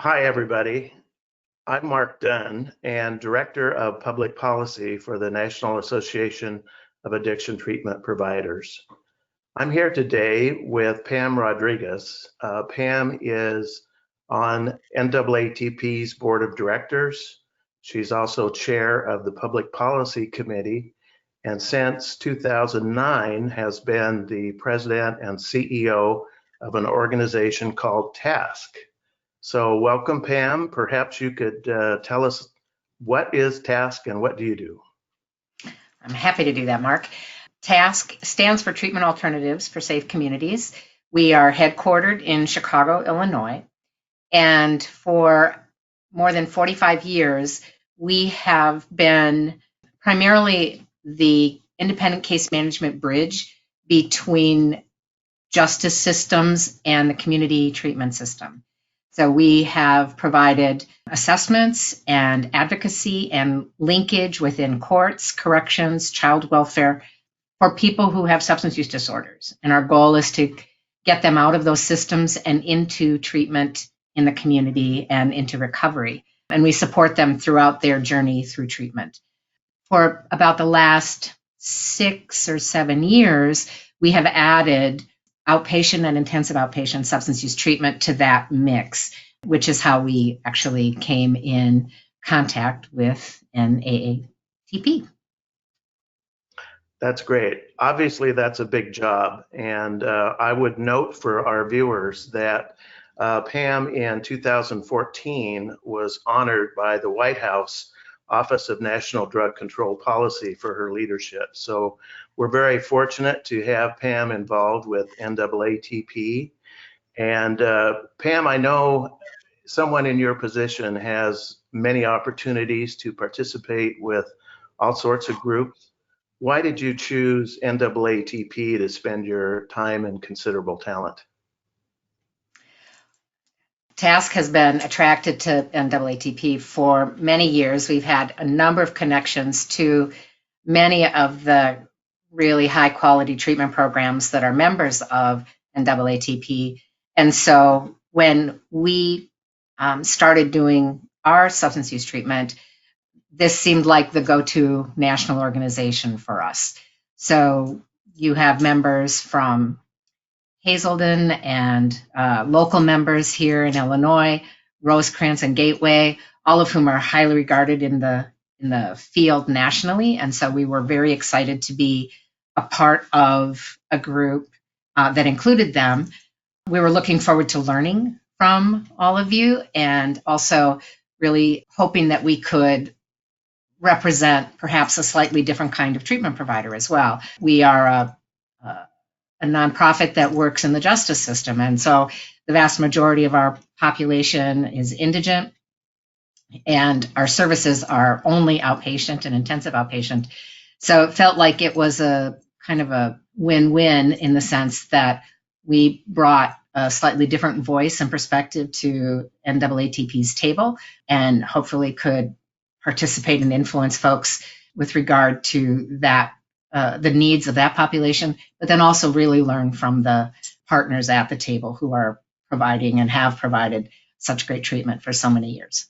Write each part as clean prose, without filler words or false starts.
Hi, everybody. I'm Mark Dunn and Director of Public Policy for the National Association of Addiction Treatment Providers. I'm here today with Pam Rodriguez. Pam is on NAATP's Board of Directors. She's also chair of the Public Policy Committee, and since 2009 has been the president and CEO of an organization called TASC. So welcome, Pam. Perhaps you could tell us what is TASC and what do you do? I'm happy to do that, Mark. TASC stands for Treatment Alternatives for Safe Communities. We are headquartered in Chicago, Illinois, and for more than 45 years, we have been primarily the independent case management bridge between justice systems and the community treatment system. So we have provided assessments and advocacy and linkage within courts, corrections, child welfare for people who have substance use disorders. And our goal is to get them out of those systems and into treatment in the community and into recovery. And we support them throughout their journey through treatment. For about the last 6 or 7 years, we have added outpatient and intensive outpatient substance use treatment to that mix, which is how we actually came in contact with NAATP. That's great. Obviously, that's a big job. And I would note for our viewers that Pam in 2014 was honored by the White House Office of National Drug Control Policy for her leadership. So we're very fortunate to have Pam involved with NAATP. And Pam, I know someone in your position has many opportunities to participate with all sorts of groups. Why did you choose NAATP to spend your time and considerable talent? TASC has been attracted to NAATP for many years. We've had a number of connections to many of the really high quality treatment programs that are members of NAATP. And so when we started doing our substance use treatment, this seemed like the go-to national organization for us. So you have members from Hazelden and local members here in Illinois, Rosecrans and Gateway, all of whom are highly regarded in the field nationally. And so we were very excited to be a part of a group that included them. We were looking forward to learning from all of you and also really hoping that we could represent perhaps a slightly different kind of treatment provider as well. We are a nonprofit that works in the justice system. And so the vast majority of our population is indigent, and our services are only outpatient and intensive outpatient. So it felt like it was a kind of a win-win in the sense that we brought a slightly different voice and perspective to NAATP's table and hopefully could participate and influence folks with regard to that the needs of that population, but then also really learn from the partners at the table who are providing and have provided such great treatment for so many years.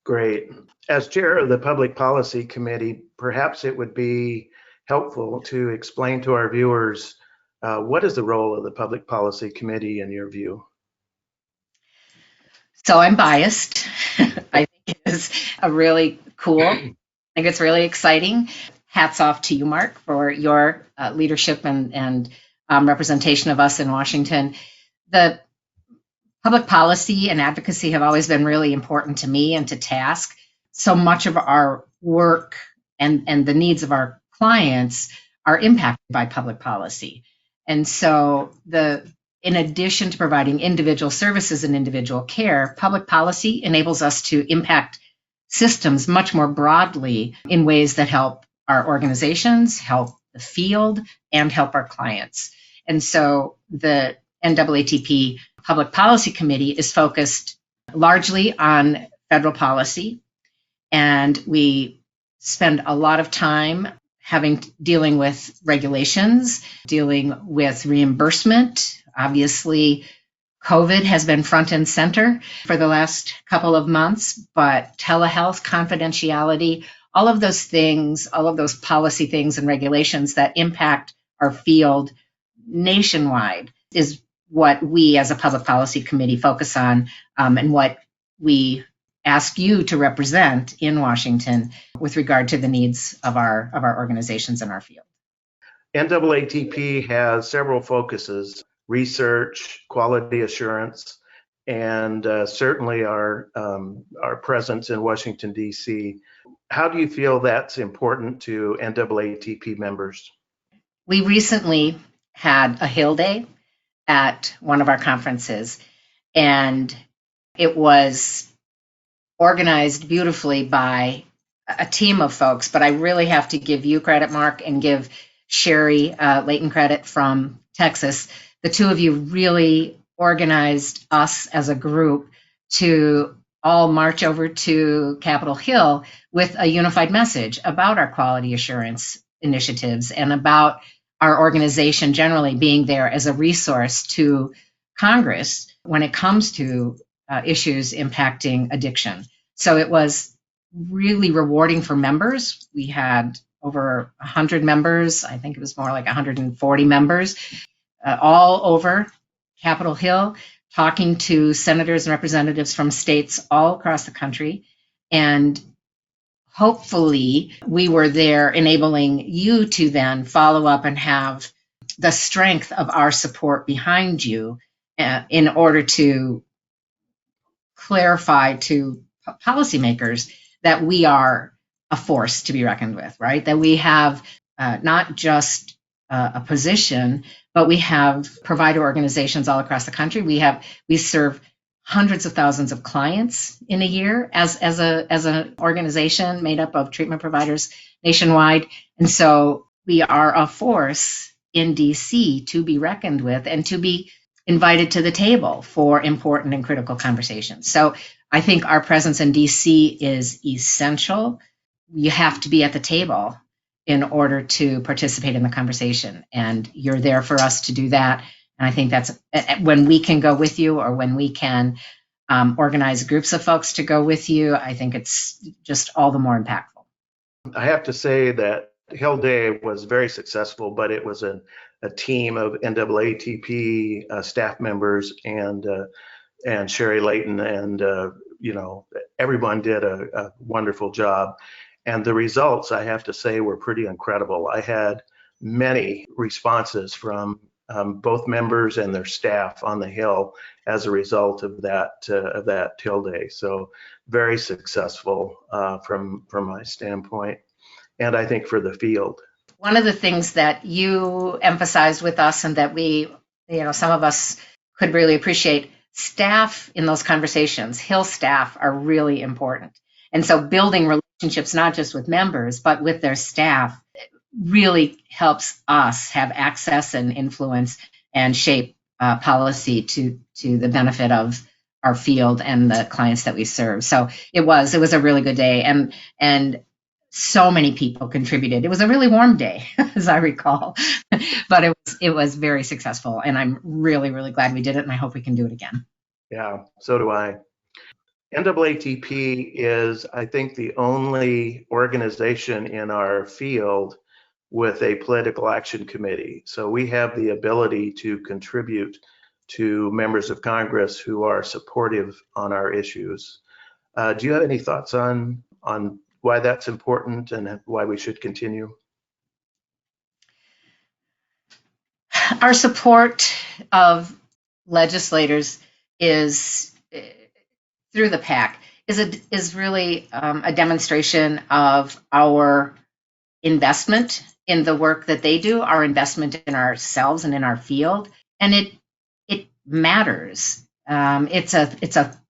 Great. As chair of the Public Policy Committee, perhaps it would be helpful to explain to our viewers what is the role of the Public Policy Committee in your view? So I'm biased. I think it is a really cool. I think it's really exciting. Hats off to you, Mark, for your leadership and representation of us in Washington. The public policy and advocacy have always been really important to me and to TASC. So much of our work and the needs of our clients are impacted by public policy. And so in addition to providing individual services and individual care, public policy enables us to impact systems much more broadly in ways that help our organizations, help the field, and help our clients. And so the NAATP Public Policy Committee is focused largely on federal policy, and we spend a lot of time dealing with regulations, dealing with reimbursement. Obviously, COVID has been front and center for the last couple of months, but telehealth, confidentiality, all of those things, all of those policy things and regulations that impact our field nationwide is what we as a public policy committee focus on, and what we ask you to represent in Washington with regard to the needs of our organizations in our field. NAATP has several focuses: research, quality assurance, and certainly our presence in Washington, D.C. How do you feel that's important to NAATP members? We recently had a Hill Day at one of our conferences, and it was organized beautifully by a team of folks, but I really have to give you credit, Mark, and give Sherry Layton credit from Texas. The two of you really organized us as a group to all march over to Capitol Hill with a unified message about our quality assurance initiatives and about our organization generally being there as a resource to Congress when it comes to issues impacting addiction. So it was really rewarding for members. We had over 100 members. I think it was more like 140 members, all over Capitol Hill, talking to senators and representatives from states all across the country. And hopefully we were there enabling you to then follow up and have the strength of our support behind you in order to clarify to policymakers that we are a force to be reckoned with, right? That we have not just a position, but we have provider organizations all across the country. We serve hundreds of thousands of clients in a year as an organization made up of treatment providers nationwide. And so we are a force in DC to be reckoned with and to be invited to the table for important and critical conversations. So I think our presence in DC is essential. You have to be at the table in order to participate in the conversation, and you're there for us to do that. And I think that's when we can go with you, or when we can organize groups of folks to go with you, I think it's just all the more impactful. I have to say that Hill Day was very successful, but it was a team of NAATP staff members and Sherry Layton, and everyone did a wonderful job. And the results, I have to say, were pretty incredible. I had many responses from both members and their staff on the Hill as a result of that Hill Day. So very successful from my standpoint, and I think for the field. One of the things that you emphasized with us, and that we, some of us could really appreciate, staff in those conversations, Hill staff are really important. And so building relationships, not just with members, but with their staff, really helps us have access and influence and shape policy to the benefit of our field and the clients that we serve. So it was a really good day, and so many people contributed. It was a really warm day, as I recall, but it was very successful, and I'm really, really glad we did it, and I hope we can do it again. Yeah, so do I. NAATP is, I think, the only organization in our field with a political action committee. So we have the ability to contribute to members of Congress who are supportive on our issues. Do you have any thoughts on why that's important and why we should continue? Our support of legislators is through the PAC is really a demonstration of our investment in the work that they do, our investment in ourselves and in our field, and it matters. It's a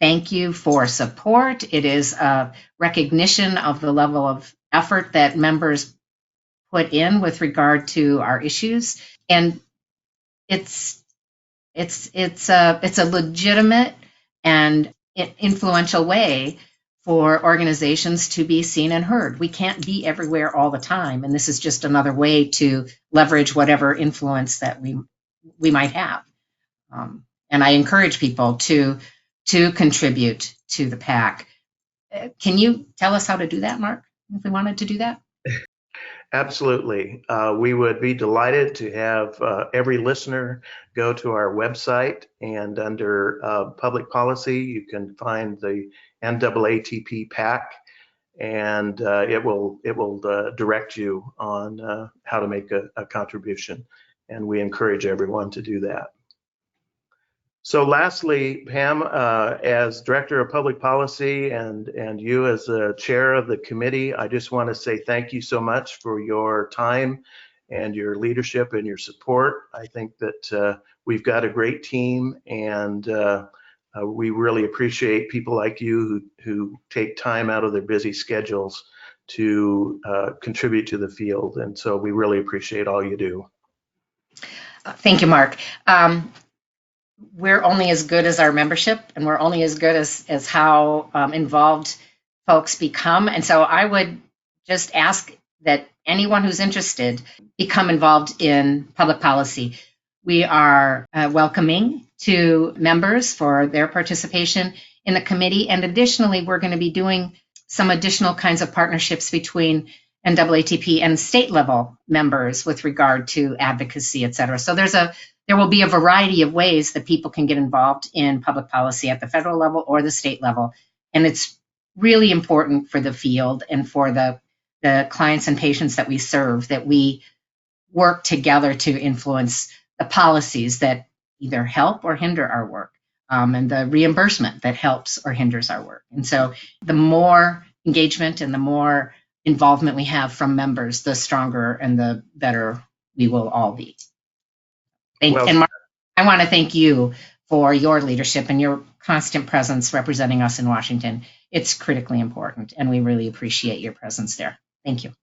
thank you for support. It is a recognition of the level of effort that members put in with regard to our issues, and it's a legitimate and influential way for organizations to be seen and heard. We can't be everywhere all the time, and this is just another way to leverage whatever influence that we might have. And I encourage people to contribute to the PAC. Can you tell us how to do that, Mark, if we wanted to do that? Absolutely. We would be delighted to have every listener go to our website, and under public policy, you can find the NAATP PAC, and it will direct you on how to make a contribution. And we encourage everyone to do that. So lastly, Pam, as Director of Public Policy and you as the Chair of the committee, I just want to say thank you so much for your time and your leadership and your support. I think that we've got a great team, and we really appreciate people like you who take time out of their busy schedules to contribute to the field. And so we really appreciate all you do. Thank you, Mark. We're only as good as our membership, and we're only as good as how involved folks become. And so I would just ask that anyone who's interested become involved in public policy. We are welcoming to members for their participation in the committee. And additionally, we're going to be doing some additional kinds of partnerships between NAATP and state level members with regard to advocacy, et cetera. So there will be a variety of ways that people can get involved in public policy at the federal level or the state level. And it's really important for the field and for the clients and patients that we serve that we work together to influence the policies that either help or hinder our work, and the reimbursement that helps or hinders our work. And so the more engagement and the more involvement we have from members, the stronger and the better we will all be. And Mark, I want to thank you for your leadership and your constant presence representing us in Washington. It's critically important, and we really appreciate your presence there. Thank you.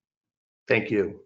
Thank you.